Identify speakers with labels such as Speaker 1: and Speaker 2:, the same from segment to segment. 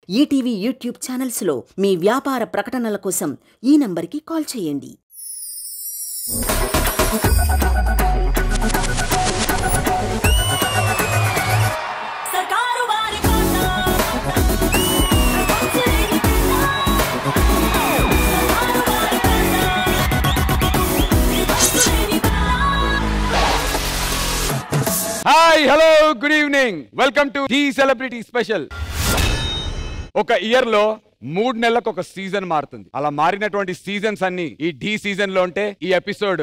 Speaker 1: ETV YouTube ఛానల్స్లో మీ వ్యాపార ప్రకటనల కోసం ఈ నంబర్కి కాల్ చేయండి.
Speaker 2: Hi hello good evening welcome to the celebrity special. ఒక ఇయర్ లో 3 నెలలకు ఒక సీజన్ మారుతుంది. అలా మారినటువంటి సీజన్స్ అన్ని ఈ డి సీజన్ లో ఉంటే ఈ ఎపిసోడ్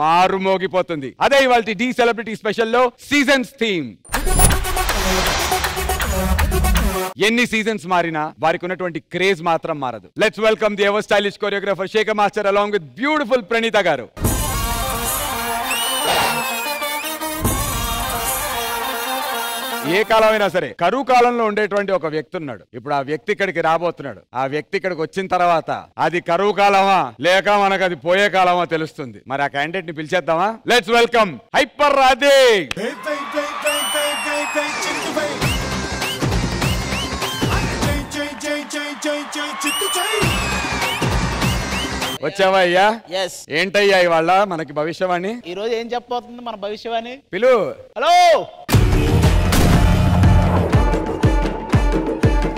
Speaker 2: మారుమోగిపోతుంది. అదే ఇవాళ డి సెలబ్రిటీ స్పెషల్ లో సీజన్స్ థీమ్. ఎన్ని సీజన్స్ మారినా వారికి ఉన్నటువంటి క్రేజ్ మాత్రం మారదు. Let's welcome the ever stylish choreographer Shekhar master along with beautiful Praneetha గారు. ఏ కాలమైనా సరే కరువు కాలంలో ఉండేటువంటి ఒక వ్యక్తి ఉన్నాడు. ఇప్పుడు ఆ వ్యక్తి ఇక్కడికి రాబోతున్నాడు. ఆ వ్యక్తి ఇక్కడికి వచ్చిన తర్వాత అది కరువు కాలమా లేక మనకు అది పోయే కాలమా తెలుస్తుంది. మరి ఆ క్యాండిడేట్ ని పిలిచేద్దామా? Let's welcome Hyper Radhe. వచ్చావా అయ్యా? ఏంటయ్యా ఇవాళ మనకి భవిష్యవాణి?
Speaker 3: ఈ రోజు ఏం చెప్పబోతుంది మన భవిష్యవాణి?
Speaker 2: పిలు.
Speaker 3: హలో.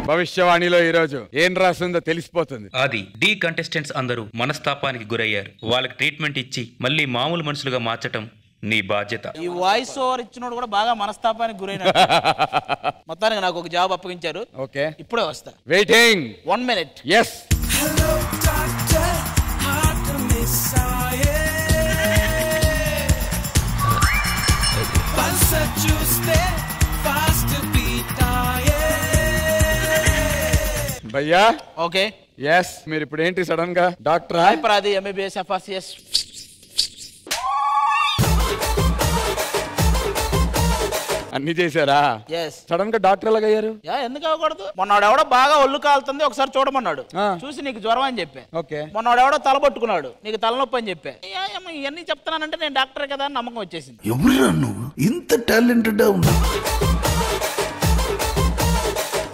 Speaker 2: భవిష్యవాణిలో ఈ రోజు ఏం రాస్తుందో తెలిసిపోతుంది.
Speaker 4: అది డి కంటెస్టెంట్స్ అందరూ మనస్తాపానికి గురయ్యారు. వాళ్ళకి ట్రీట్మెంట్ ఇచ్చి మళ్ళీ మామూలు మనుషులుగా మార్చటం నీ బాధ్యత.
Speaker 3: ఈ వాయిస్ ఓవర్ ఇచ్చినోడు కూడా బాగా మనస్తాపానికి గురైన. మొత్తానికి నాకు ఒక జాబ్ అప్పగించారు.
Speaker 2: ఓకే,
Speaker 3: ఇప్పుడే వస్తా.
Speaker 2: Waiting
Speaker 3: 1 minute.
Speaker 2: yes.
Speaker 5: Hello doctor, hard to miss pulse చూస్తే fast beat
Speaker 2: భయ్యా.
Speaker 3: ఓకే.
Speaker 2: yes. మీరు ఇప్పుడు ఏంటి సడన్ గా డాక్టర్?
Speaker 3: హైపరాది ఎంబీబీఎస్ ఎఫ్ఆర్సిఎస్
Speaker 2: అన్ని చేశారా? సడన్ గా డాక్టర్ ఎలాగ అయ్యారు?
Speaker 3: ఎందుకు అవ్వకూడదు? మొన్నవాడెవడో బాగా ఒళ్ళు కాలుతుంది ఒకసారి చూడమన్నాడు. చూసి నీకు జ్వరం అని చెప్పా.
Speaker 2: ఓకే.
Speaker 3: మొన్నవాడెవడో తల పట్టుకున్నాడు, నీకు తలనొప్పి అని చెప్పా. ఇవన్నీ చెప్తున్నానంటే నేను డాక్టర్ కదా అని నమ్మకం వచ్చేసింది.
Speaker 6: ఎవరురా నువ్వు ఇంత టాలెంటెడ్ ఉన్నావు?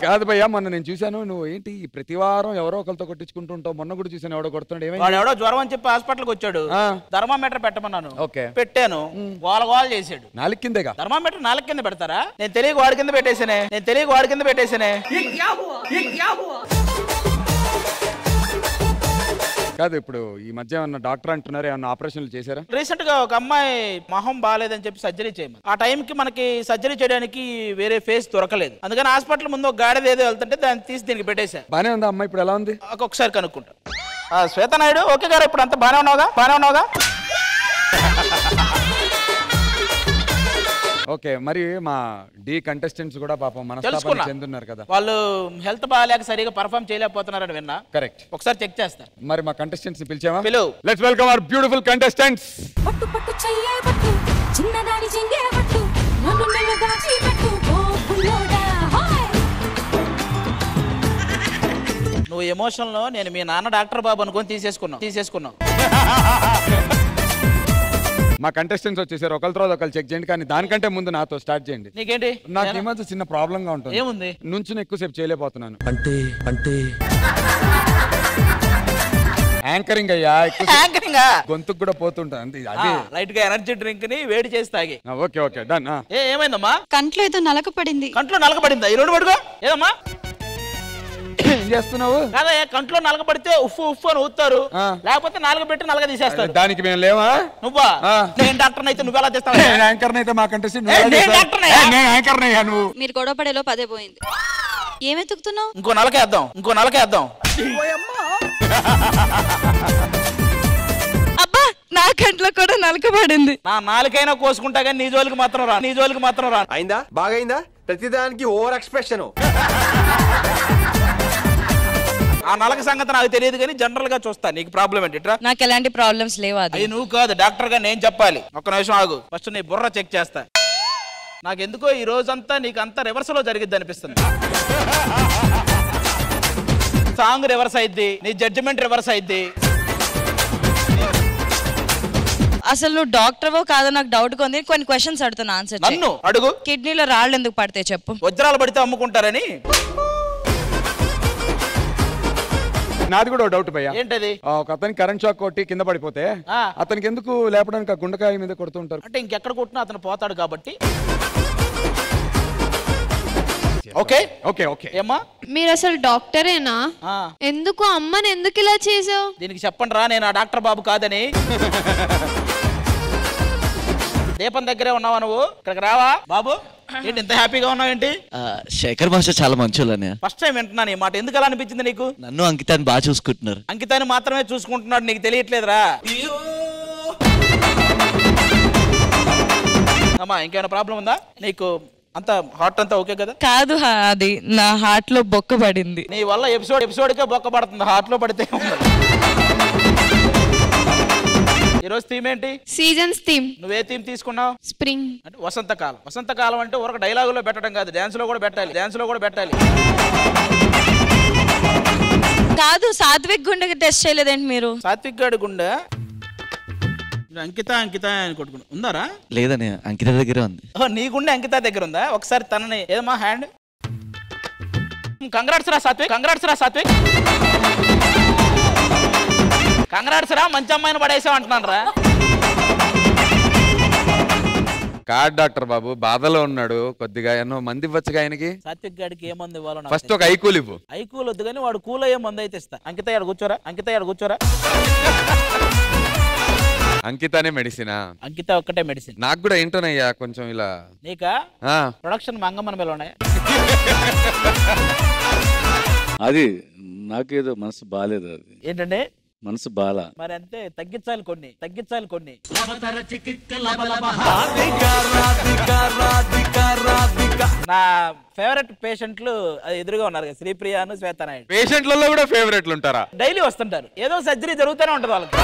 Speaker 2: కాదు భయ్యా, మొన్న నేను చూశాను నువ్వు ఏంటి ప్రతి వారం ఎవరో ఒకరితో కొట్టించుకుంటూ ఉంటావు. మొన్న కూడా చూసాను ఎవడో కొడుతున్నాడు. ఏమైంది?
Speaker 3: ఎవడో జ్వరం అని చెప్పి హాస్పిటల్కి వచ్చాడు. థర్మామీటర్ పెట్టమన్నాను.
Speaker 2: ఓకే,
Speaker 3: పెట్టాను. గోల చేశాడు.
Speaker 2: నాలుగు కిందేగా
Speaker 3: థర్మామీటర్ 4 కింద పెడతారా? నేను తెలియక వాడి కింద పెట్టేసానే.
Speaker 2: కాదు, ఇప్పుడు ఈ మధ్య ఏమన్నా డాక్టర్ అంటున్నారు ఏమన్నా ఆపరేషన్లు చేశారా?
Speaker 3: రీసెంట్ గా ఒక అమ్మాయి మొహం బాగాలేదని చెప్పి సర్జరీ చేయమని. ఆ టైం కి మనకి సర్జరీ చేయడానికి వేరే ఫేస్ దొరకలేదు. అందుకని హాస్పిటల్ ముందు ఒక గాడిద ఏదో వెళ్తుంటే దాన్ని తీసి దీనికి పెట్టేశారు.
Speaker 2: బానే ఉందా అమ్మాయి? ఇప్పుడు ఎలా ఉంది?
Speaker 3: ఒకసారి కనుక్కుంటా. శ్వేత నాయుడు, ఓకే గారు, ఇప్పుడు అంతా బానే ఉన్నావుగా?
Speaker 2: ఓకే. మరి మా డి కంటెస్టెంట్స్ కూడా పాపం మనస్తాపానికి చెందున్నారు కదా.
Speaker 3: వాళ్ళు హెల్త్ బాగాలేక సరిగా పర్ఫామ్ చేయలేకపోతున్నారని విన్నా.
Speaker 2: కరెక్ట్.
Speaker 3: ఒకసారి చెక్ చేస్తా.
Speaker 2: మరి మా కంటెస్టెంట్స్ ని పిలిచామా?
Speaker 3: పిలువు.
Speaker 2: Let's welcome our beautiful contestants.
Speaker 7: పట్టు పట్టు చెయ్యే పట్టు, చిన్నదాని చెంగే పట్టు, నన్ను నన్ను దాచి పెట్టు ఓ పుల్లోడా. హాయ్.
Speaker 3: నువ్వు ఎమోషన్ లో నేను మీ నాన్న డాక్టర్ బాబు అనుకొని తీసేసుకున్నావు.
Speaker 2: మా కంటెస్టెంట్స్ వచ్చేసారు. ఒకరి తర్వాత ఒకరు చెక్ చేయండి, కానీ దానికంటే ముందు నాతో స్టార్ట్ చేయండి.
Speaker 3: నీకేంటి?
Speaker 2: నాకు ఈ మధ్య చిన్న ప్రాబ్లం గా ఉంటుంది.
Speaker 3: ఏముంది?
Speaker 2: నుంచి ఎక్కువసేపు చేయలేకపోతున్నాను.
Speaker 6: అంటే
Speaker 2: యాంకరింగ్ అయ్యా, గొంతుకు కూడా పోతుంటా.
Speaker 3: లైట్ గా ఎనర్జీ డ్రింక్ ని వేడి చేసి తాగి.
Speaker 2: Okay okay done.
Speaker 3: ఏమైందమ్మా?
Speaker 7: కంట్లో ఏదో నలక పడింది.
Speaker 3: కంట్లో నలకపడిందా? ఈ రెండు పడుకో. ఏదమ్మా
Speaker 2: ఏం చేస్తున్నావు?
Speaker 3: కదా కంట్లో నలక పడితే ఉఫ్ అని ఊతారు, లేకపోతే నాలుగు పెట్టి నలక తీసేస్తారు.
Speaker 2: దానికి మేము లేవా?
Speaker 3: నువ్వా? నేను డాక్టర్ అయితే నువ్వు ఎలా చేస్తావు?
Speaker 2: యాంకర్ అయితే మా కంటెస్టెంట్ నువ్వు.
Speaker 7: మీరు గొడవ పడేలో పదే పోయింది. ఏమెతుకుతున్నావు?
Speaker 3: ఇంకో నలకేద్దాం.
Speaker 7: అబ్బా, నా కంట్లో కూడా నలక పడింది.
Speaker 3: నా నాలుకైనా కోసుకుంటా కానీ నీ జోలికి మాత్రం రా.
Speaker 8: అయిందా? బాగైందా? ప్రతిదానికి ఓవర్ ఎక్స్ప్రెషన్.
Speaker 3: ఆ నలక సంగతి నాకు తెలియదు కానీ జనరల్ గా చూస్తా. నీకు ప్రాబ్లం ఏంటి?
Speaker 7: నాకు ఎలాంటి ప్రాబ్లమ్స్ లేవు.
Speaker 3: అది నువ్వు కాదు, డాక్టర్ గా నేను చెప్పాలి. ఒక్క నిమిషం ఆగు, ఫస్ట్ నీ బుర్ర చెక్ చేస్తా. నాకెందుకో ఈ రోజంతా నీకు అంతా రివర్స్ లో జరిగిద్ది అనిపిస్తుంది. సాంగ్ రివర్స్ అయిద్ది, నీ జడ్జిమెంట్ రివర్స్ అయిద్ది.
Speaker 7: అసలు నువ్వు డాక్టర్వో కాదో నాకు డౌట్ గా ఉంది. కొన్ని క్వశ్చన్స్ అడుగుతున్నా, ఆన్సర్
Speaker 3: నన్ను అడుగు.
Speaker 7: కిడ్నీలో రాళ్ళు ఎందుకు పడతాయి చెప్పు?
Speaker 3: వజ్రాలు పడితే అమ్ముకుంటారని.
Speaker 2: నాది కూడా డౌట్ భయ్యా.
Speaker 3: ఏంటది?
Speaker 2: ఒక అతనికి కరెంట్ షాక్ కొట్టి కింద పడిపోతే అతనికి ఎందుకు లేపడానికి ఆ గుండెకాయ మీద కొడుతుంటారు?
Speaker 3: అంటే ఇంకెక్కడ కొట్టినా అతను పోతాడు కాబట్టి. Okay
Speaker 2: okay okay.
Speaker 3: ఏమ్మా
Speaker 9: మీరు అసలు డాక్టరేనా? ఎందుకు అమ్మని ఎందుకు ఇలా చేసావు?
Speaker 3: దీనికి చెప్పండి రా, నేను ఆ డాక్టర్ బాబు కాదని. దీపం దగ్గరే ఉన్నావా నువ్వు? ఇక్కడికి రావా బాబు? ఏంటి ఇంత హ్యాపీగా ఉన్నావు ఏంటి?
Speaker 10: శేఖర్ మాస్టర్ చాలా మంచోళ్ళని
Speaker 3: ఫస్ట్ టైం వింటున్నాను ఈ మాట. ఎందుకు అలా అనిపించింది నీకు?
Speaker 10: నన్ను అంకితాన్ని బాగా చూసుకుంటున్నారు.
Speaker 3: అంకితాన్ని మాత్రమే చూసుకుంటున్నాడు, నీకు తెలియట్లేదురా? అమ్మా ఇంకేమైనా ప్రాబ్లం ఉందా నీకు? అంత హార్ట్ అంతా ఓకే కదా?
Speaker 11: కాదు, అది నా హార్ట్ లో బొక్క పడింది.
Speaker 3: నీ వల్ల ఎపిసోడ్కే బొక్క పడుతుంది, హార్ట్ లో పడితే. ఈ రోజు థీమ్ ఏంటి?
Speaker 9: Seasons theme.
Speaker 3: నువ్వే థీమ్ తీసుకున్నావు?
Speaker 9: స్ప్రింగ్.
Speaker 3: అంటే వసంతకాలం. వసంతకాలం అంటే ఒక డైలాగులో పెట్టడం కాదు, డాన్స్ లో కూడా పెట్టాలి.
Speaker 11: కాదు, సాత్విక్ గుండెకి టెస్ట్ చేయలేదండి మీరు?
Speaker 3: సాత్విక్ గాడి గుండె అంకిత అని కొట్టుకున్నా ఉందారా?
Speaker 10: లేదని అంకిత దగ్గరే ఉంది.
Speaker 3: నీ గుండె అంకిత దగ్గర ఉందా? ఒకసారి తనని ఏదమ్మా హ్యాండ్. కంగ్రాట్స్ రా సాత్విక్. కంగ్రాట్స్ రా, మంచి అమ్మాయిని పడేసావు అంటున్నాను రా.
Speaker 2: కాదు డాక్టర్ బాబు, బాధలో ఉన్నాడు కొద్దిగా. ఎన్నో మంది ఇవ్వచ్చుగా ఆయనకి.
Speaker 3: సాత్విక్ గాడికి ఏ మంది ఇవ్వాలో
Speaker 2: ఫస్ట్ ఒక ఐకూల్ ఇవ్వు.
Speaker 3: ఐకూల్ వద్దు కానీ వాడు కూల్ అయ్యే మంది అయితే ఇస్తా. అంకిత ఇక్కడ కూర్చోరా.
Speaker 2: అంకితానే మెడిసినా?
Speaker 3: అంకిత ఒక్కటే మెడిసిన్.
Speaker 2: నాకు కూడా ఏంటోనయ్యా కొంచెం ఇలా.
Speaker 3: నీకా? ప్రొడక్షన్ మంగమ్మన మీద ఉన్నాయి.
Speaker 12: అది నాకేదో మనసు బాలేదు. అది
Speaker 3: ఏంటంటే
Speaker 12: మనసు బాలా.
Speaker 3: మరి అంతే, తగ్గించాలి కొన్ని. నా ఫేవరెట్ పేషెంట్లు అది ఎదురుగా ఉన్నారు కదా, శ్రీప్రియాను శ్వేతనాయుడు.
Speaker 2: పేషెంట్లలో కూడా ఫేవరెట్లు ఉంటారా?
Speaker 3: డైలీ వస్తుంటారు, ఏదో సర్జరీ జరుగుతూనే ఉంటుంది వాళ్ళకి.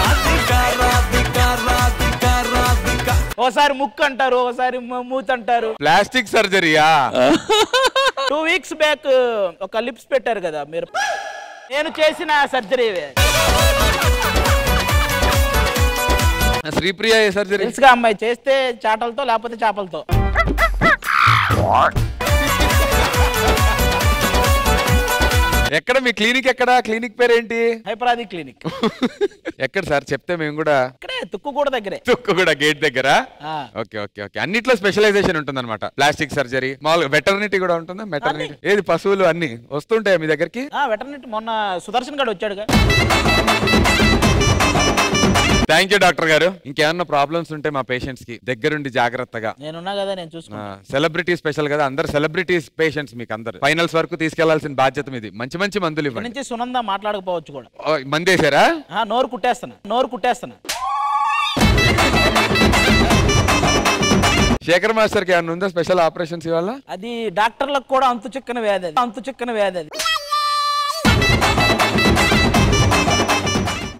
Speaker 3: ఓసారి ముక్కు అంటారు, ఓసారి మూత్ అంటారు.
Speaker 2: ప్లాస్టిక్ సర్జరీయా?
Speaker 3: 2 weeks బ్యాక్ ఒక లిప్స్ పెట్టారు కదా మీరు, నేను చేసిన సర్జరీ.
Speaker 2: శ్రీప్రియ ఏ సర్జరీ?
Speaker 3: తెలుసుగా అమ్మాయి, చేస్తే చాటలతో లేకపోతే చేపలతో.
Speaker 2: ఎక్కడ మీ క్లినిక్? ఎక్కడ క్లినిక్ పేరేంటి?
Speaker 3: హైపరాది క్లినిక్.
Speaker 2: ఎక్కడ సార్ చెప్తే మేము కూడా.
Speaker 3: ఇక్కడే తుక్కుగూడ దగ్గరే.
Speaker 2: తుక్కుగూడ గేట్ దగ్గర. ఓకే. అన్నిట్లో స్పెషలైజేషన్ ఉంటుంది అనమాట. ప్లాస్టిక్ సర్జరీ, మామూలుగా వెటర్నిటీ కూడా ఉంటుందా? వెటర్నిటీ ఏది, పశువులు అన్ని వస్తుంటాయి మీ దగ్గరికి?
Speaker 3: వెటర్నిటీ మొన్న సుదర్శన్ గారు వచ్చాడుగా.
Speaker 2: థ్యాంక్ యూ డాక్టర్ గారు. ఇంకేమన్నా ప్రాబ్లమ్స్ ఉంటే మా పేషెంట్స్ కి దగ్గరుండి జాగ్రత్తగా.
Speaker 3: నేనున్నా కదా, నేను చూసుకున్నా.
Speaker 2: సెలబ్రిటీ స్పెషల్ కదా, అందరు సెలబ్రిటీస్ పేషెంట్స్ మీకు అందరు. ఫైనల్స్ వరకు తీసుకెళ్లాల్సిన బాధ్యత మీది. మంచి మందులు ఇవ్వండి.
Speaker 3: నుంచి సునంద మాట్లాడకపోవచ్చు కూడా.
Speaker 2: మందేశారా?
Speaker 3: నోరు కుట్టేస్తున్నా.
Speaker 2: శేఖర్ మాస్టర్ కి ఏమన్నా ఉందా స్పెషల్ ఆపరేషన్స్ ఇవాళ?
Speaker 3: అది డాక్టర్లకు కూడా అంతు చిక్కని వ్యాధి అది.